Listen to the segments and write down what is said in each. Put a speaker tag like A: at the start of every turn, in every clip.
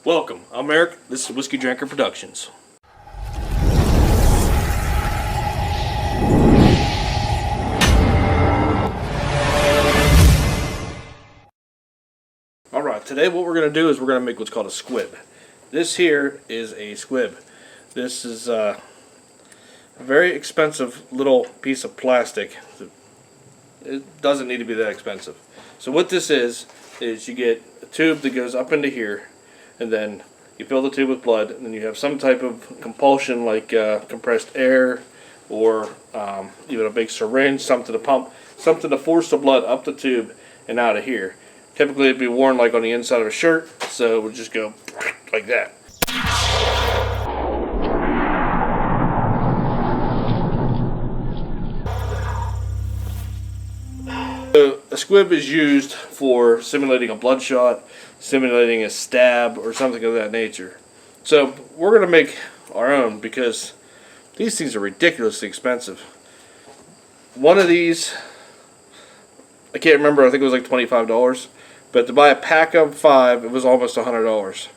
A: Welcome, I'm Eric, this is Whiskey Drinker Productions. Alright, today what we're going to do is we're going to make what's called a squib. This here is a squib. This is a very expensive little piece of plastic. It doesn't need to be that expensive. So what this is you get a tube that goes up into here, and then you fill the tube with blood, and then you have some type of compulsion like compressed air or even a big syringe, something to pump, something to force the blood up the tube and out of here. Typically it'd be worn like on the inside of a shirt, so it would just go like that. So a squib is used for simulating a bloodshot, simulating a stab, or something of that nature. So we're going to make our own because these things are ridiculously expensive. One of these, I can't remember, I think it was like $25. But to buy a pack of 5, it was almost $100.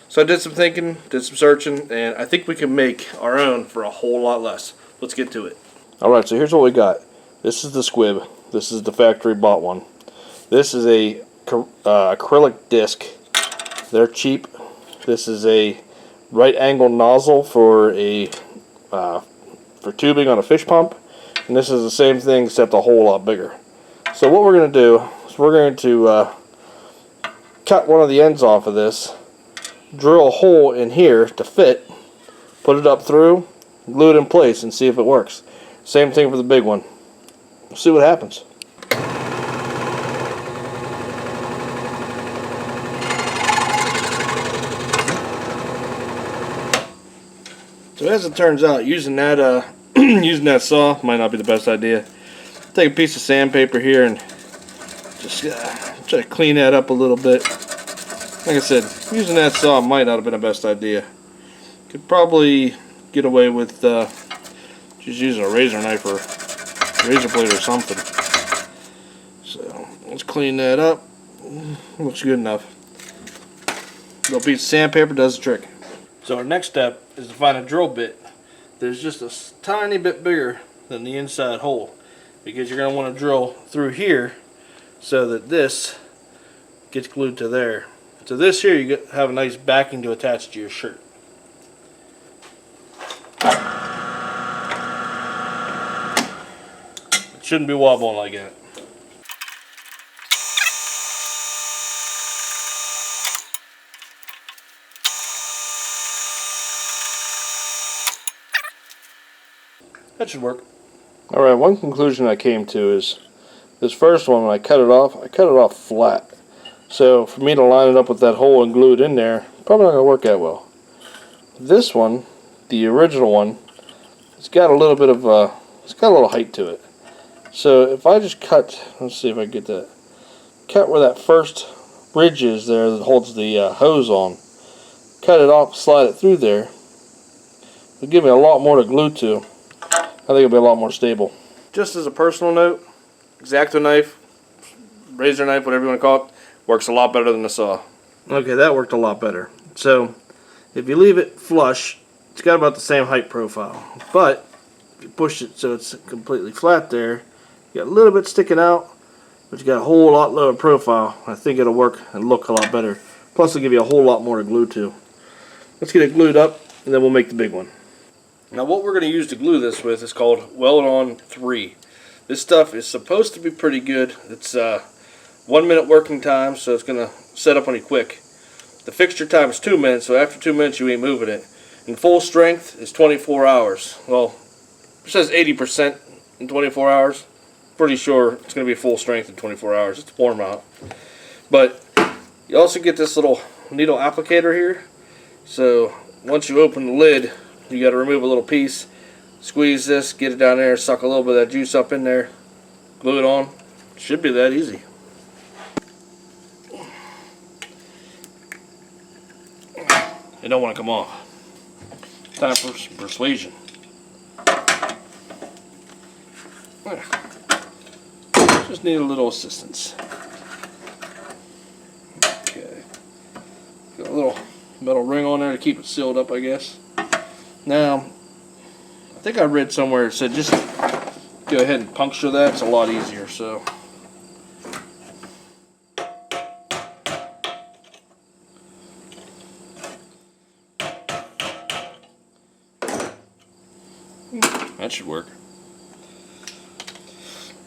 A: So I did some thinking, did some searching, and I think we can make our own for a whole lot less. Let's get to it. Alright, so here's what we got. This is the squib. This is the factory bought one. This is a acrylic disc. They're cheap. This is a right angle nozzle for tubing on a fish pump, and this is the same thing except a whole lot bigger. So what we're going to do is we're going to cut one of the ends off of this, drill a hole in here to fit, put it up through, glue it in place, and see if it works. Same thing for the big one. We'll see what happens. So as it turns out, using that using that saw might not be the best idea. Take a piece of sandpaper here and just try to clean that up a little bit. Like I said, using that saw might not have been the best idea. Could probably get away with just using a razor knife or razor blade or something. So let's clean that up. Looks good enough. A little piece of sandpaper does the trick. So our next step is to find a drill bit that's just a tiny bit bigger than the inside hole, because you're going to want to drill through here so that this gets glued to there. So this here, you have a nice backing to attach to your shirt. It shouldn't be wobbling like that. That should work. Alright, one conclusion I came to is this first one, when I cut it off flat. So for me to line it up with that hole and glue it in there, probably not going to work that well. This one, the original one, it's got a little bit of it's got a little height to it. So if I just cut, let's see if I can get that, cut where that first ridge is there that holds the hose on, cut it off, slide it through there, it'll give me a lot more to glue to. I think it'll be a lot more stable. Just as a personal note, X-Acto knife, razor knife, whatever you want to call it, works a lot better than the saw. Okay, that worked a lot better. So if you leave it flush, it's got about the same height profile. But if you push it so it's completely flat there, you got a little bit sticking out, but you got a whole lot lower profile. I think it'll work and look a lot better. Plus it'll give you a whole lot more to glue to. Let's get it glued up and then we'll make the big one. Now what we're going to use to glue this with is called Weld-On 3. This stuff is supposed to be pretty good. It's 1 minute working time, so it's going to set up on you quick. The fixture time is 2 minutes, so after 2 minutes you ain't moving it. And full strength is 24 hours. Well, it says 80% in 24 hours. Pretty sure it's going to be full strength in 24 hours. It's warm out. But you also get this little needle applicator here. So once you open the lid, you got to remove a little piece, squeeze this, get it down there, suck a little bit of that juice up in there, glue it on. Should be that easy. It don't want to come off. Time for some persuasion. Just need a little assistance. Okay. Got a little metal ring on there to keep it sealed up, I guess. Now, I think I read somewhere it said just go ahead and puncture that. It's a lot easier. So. That should work.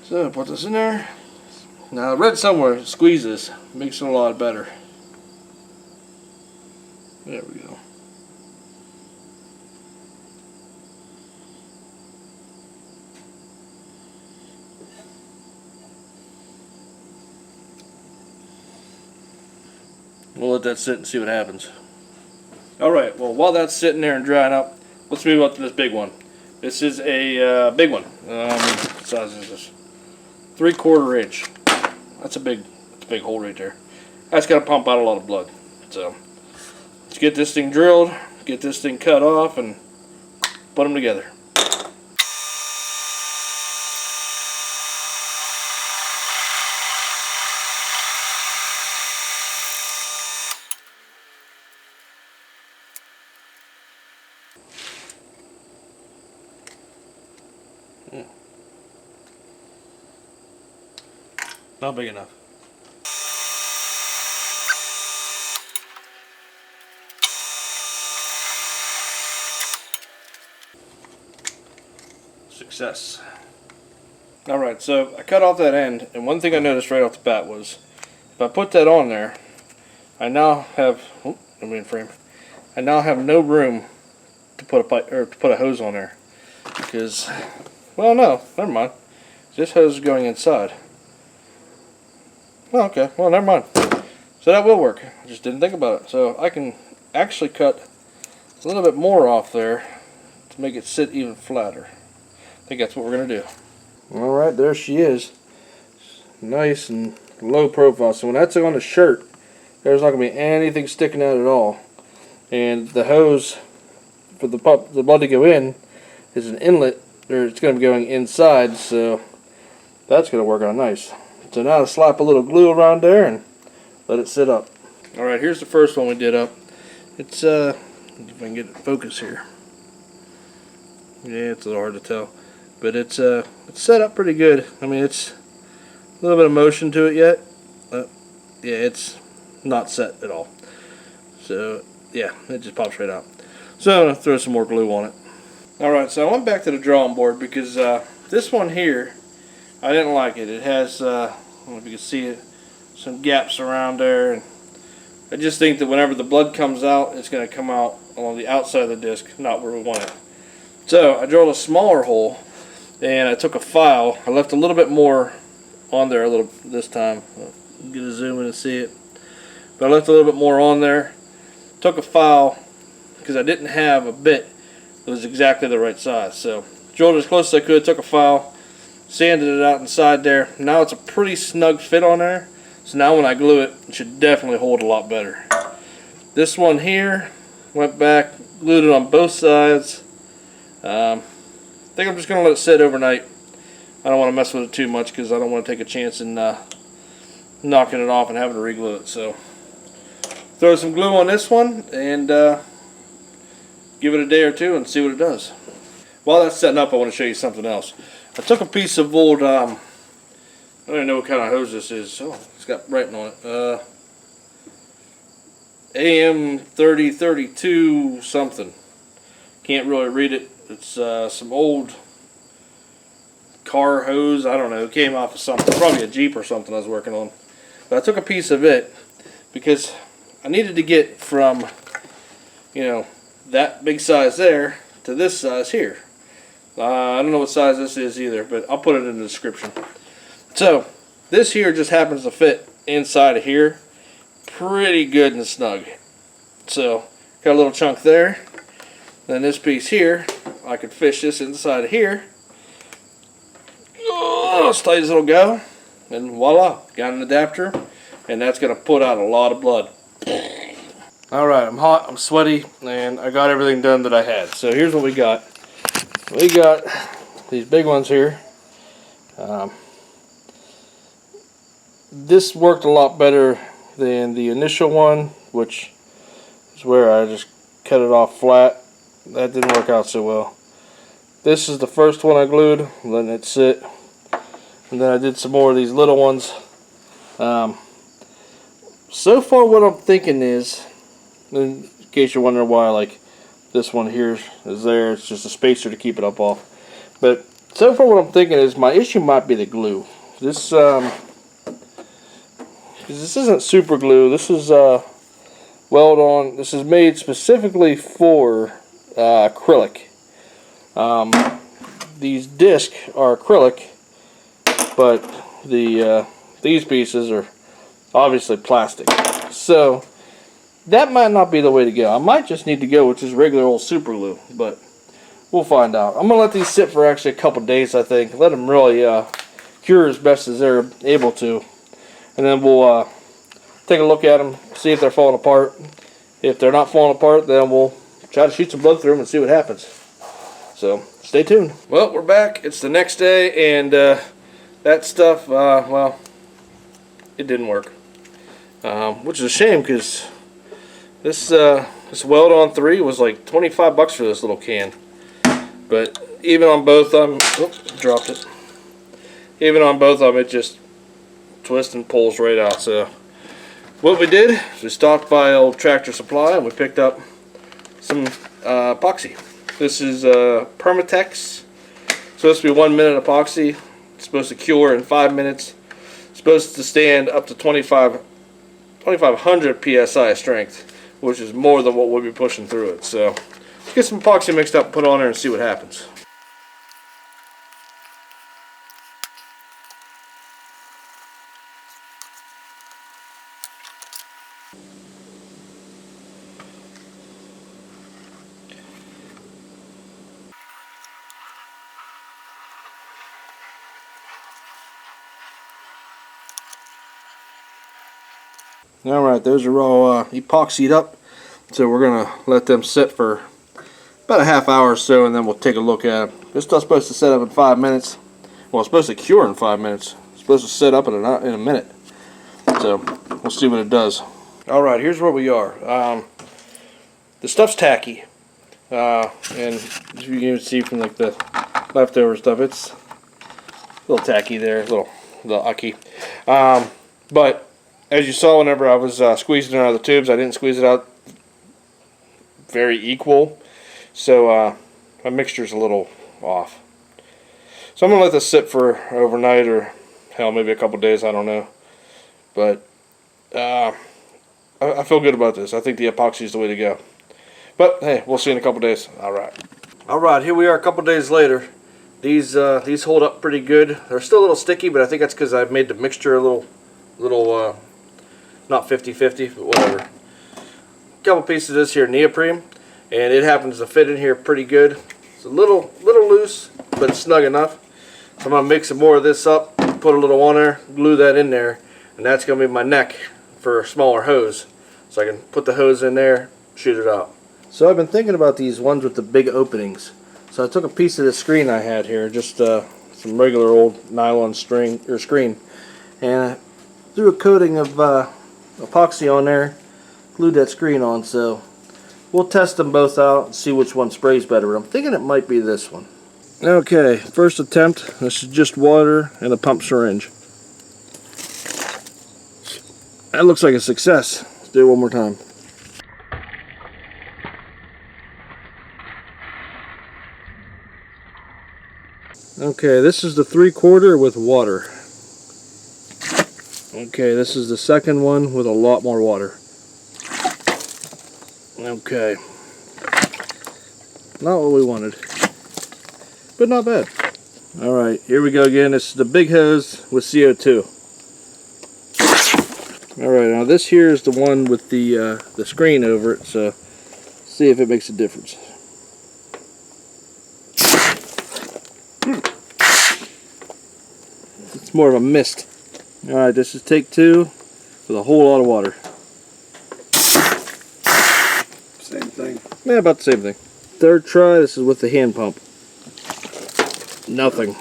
A: So put this in there. Now I read somewhere squeeze this makes it a lot better. There we go. We'll let that sit and see what happens. Alright, well while that's sitting there and drying up, let's move up to this big one. This is a big one. What size is this? 3/4 inch. That's a big hole right there. That's gonna pump out a lot of blood. So let's get this thing drilled, get this thing cut off, and put them together. Not big enough. Success. Alright, so I cut off that end, and one thing I noticed right off the bat was if I put that on there, I now have I now have no room to put a pipe or to put a hose on there. Because, well, no, never mind. This hose is going inside. Oh, okay, well, never mind. So that will work. I just didn't think about it. So I can actually cut a little bit more off there to make it sit even flatter. I think that's what we're going to do. Alright, there she is. Nice and low profile. So when that's on the shirt, there's not going to be anything sticking out at all. And the hose for the blood to go in is an inlet, or it's going to be going inside, so that's going to work out nice. So now to slap a little glue around there and let it sit up. Alright, here's the first one we did up. It's, if I can get it in focus here. Yeah, it's a little hard to tell. But it's set up pretty good. I mean, it's a little bit of motion to it yet. Yeah, it's not set at all. So, yeah, it just pops right out. So I'm going to throw some more glue on it. Alright, so I went back to the drawing board because this one here, I didn't like it. It has, I don't know if you can see it, some gaps around there. And I just think that whenever the blood comes out, it's going to come out along the outside of the disc, not where we want it. So I drilled a smaller hole, and I took a file. I left a little bit more on there this time. I'll get a zoom in and see it. But I left a little bit more on there. Took a file because I didn't have a bit that was exactly the right size. So drilled it as close as I could, took a file, sanded it out inside there. Now it's a pretty snug fit on there. So now when I glue it, it should definitely hold a lot better. This one here, went back, glued it on both sides. I think I'm just going to let it sit overnight. I don't want to mess with it too much because I don't want to take a chance in knocking it off and having to re-glue it. So throw some glue on this one and give it a day or two and see what it does. While that's setting up, I want to show you something else. I took a piece of old, I don't even know what kind of hose this is. Oh, it's got writing on it. AM 3032 something. Can't really read it. It's some old car hose. I don't know. It came off of something. Probably a Jeep or something I was working on. But I took a piece of it because I needed to get from, you know, that big size there to this size here. I don't know what size this is either, but I'll put it in the description. So this here just happens to fit inside of here pretty good and snug. So got a little chunk there. Then this piece here, I could fish this inside of here. Oh, as tight as it'll go. And voila, got an adapter. And that's going to put out a lot of blood. Alright, I'm hot, I'm sweaty, and I got everything done that I had. So here's what we got. We got these big ones here. This worked a lot better than the initial one, which is where I just cut it off flat. That didn't work out so well. This is the first one I glued, letting it sit. And then I did some more of these little ones. So far what I'm thinking is, in case you're wondering why like this one here is there, it's just a spacer to keep it up off. But so far what I'm thinking is my issue might be the glue. This isn't super glue. This is Weld-On. This is made specifically for acrylic. These discs are acrylic, but these pieces are obviously plastic. So that might not be the way to go. I might just need to go with just regular old super glue, but we'll find out. I'm gonna let these sit for actually a couple days, I think. Let them really cure as best as they're able to, and then we'll take a look at them, see if they're falling apart. If they're not falling apart, then we'll try to shoot some blood through them and see what happens. So stay tuned. Well, we're back. It's the next day, and that stuff, well, it didn't work. Which is a shame, because this Weld-On 3 was like 25 bucks for this little can. But even on both of them, dropped it. Even on both of them, it just twists and pulls right out. So what we did is we stopped by old Tractor Supply and we picked up some epoxy. This is Permatex. It's supposed to be 1 minute epoxy. It's supposed to cure in 5 minutes. It's supposed to stand up to 2500 psi strength, which is more than what we'll be pushing through it. So let's get some epoxy mixed up and put on there and see what happens. Alright, those are all epoxied up, so we're going to let them sit for about a half hour or so, and then we'll take a look at them. This stuff's supposed to set up in 5 minutes. Well, it's supposed to cure in 5 minutes. It's supposed to set up in a minute. So, we'll see what it does. Alright, here's where we are. The stuff's tacky. And as you can see from like the leftover stuff, it's a little tacky there, a little ucky. But as you saw whenever I was squeezing it out of the tubes, I didn't squeeze it out very equal. So my mixture's a little off. So I'm going to let this sit for overnight, or hell, maybe a couple days, I don't know. But I feel good about this. I think the epoxy is the way to go. But hey, we'll see in a couple days. Alright, here we are a couple days later. These hold up pretty good. They're still a little sticky, but I think that's because I've made the mixture a little not 50-50, but whatever. A couple pieces of this here neoprene, and it happens to fit in here pretty good. It's a little loose, but it's snug enough. So I'm gonna mix some more of this up, put a little on there, glue that in there, and that's gonna be my neck for a smaller hose. So I can put the hose in there, shoot it out. So I've been thinking about these ones with the big openings. So I took a piece of the screen I had here, just some regular old nylon screen, and threw a coating of epoxy on there, glued that screen on. So we'll test them both out and see which one sprays better. But I'm thinking it might be this one. Okay, first attempt. This is just water and a pump syringe. That looks like a success. Let's do it one more time. Okay, this is the 3/4 with water. Okay, this is the second one with a lot more water. Okay. Not what we wanted, but not bad. Alright, here we go again. This is the big hose with CO2. Alright, now this here is the one with the screen over it, so see if it makes a difference. It's more of a mist. Alright, this is take 2 with a whole lot of water.
B: Same thing.
A: Yeah, about the same thing. Third try, this is with the hand pump. Nothing.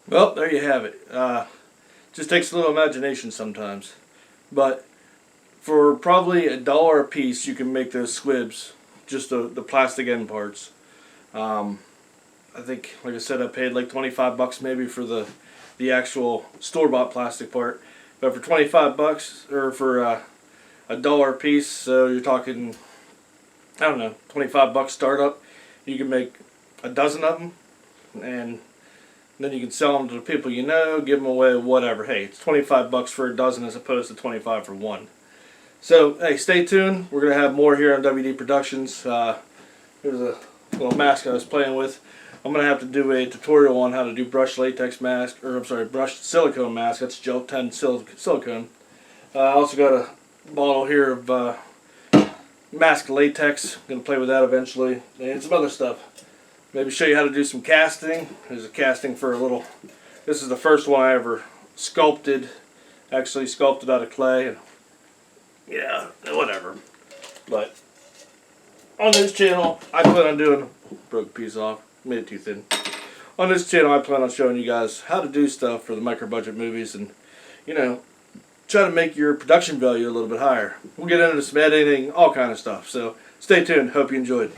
A: Well, there you have it. Just takes a little imagination sometimes. But For probably $1 a piece, you can make those squibs, just the plastic end parts. I think, like I said, I paid like 25 bucks maybe for the actual store-bought plastic part. But for 25 bucks, or for $1 a piece, so you're talking, I don't know, 25 bucks startup, you can make a dozen of them, and then you can sell them to the people you know, give them away, whatever. Hey, it's 25 bucks for a dozen as opposed to 25 for one. So, hey, stay tuned. We're going to have more here on WD Productions. Here's a little mask I was playing with. I'm going to have to do a tutorial on how to do brushed latex mask, or I'm sorry, brushed silicone mask. That's gel 10 silicone. I also got a bottle here of mask latex. I'm going to play with that eventually, and some other stuff. Maybe show you how to do some casting. There's a casting for a little. This is the first one I ever sculpted. Actually sculpted out of clay. And yeah, whatever. But on this channel, I plan on doing. Broke a piece off. Made it too thin. On this channel, I plan on showing you guys how to do stuff for the micro budget movies, and you know, try to make your production value a little bit higher. We'll get into some editing, all kind of stuff. So stay tuned. Hope you enjoyed.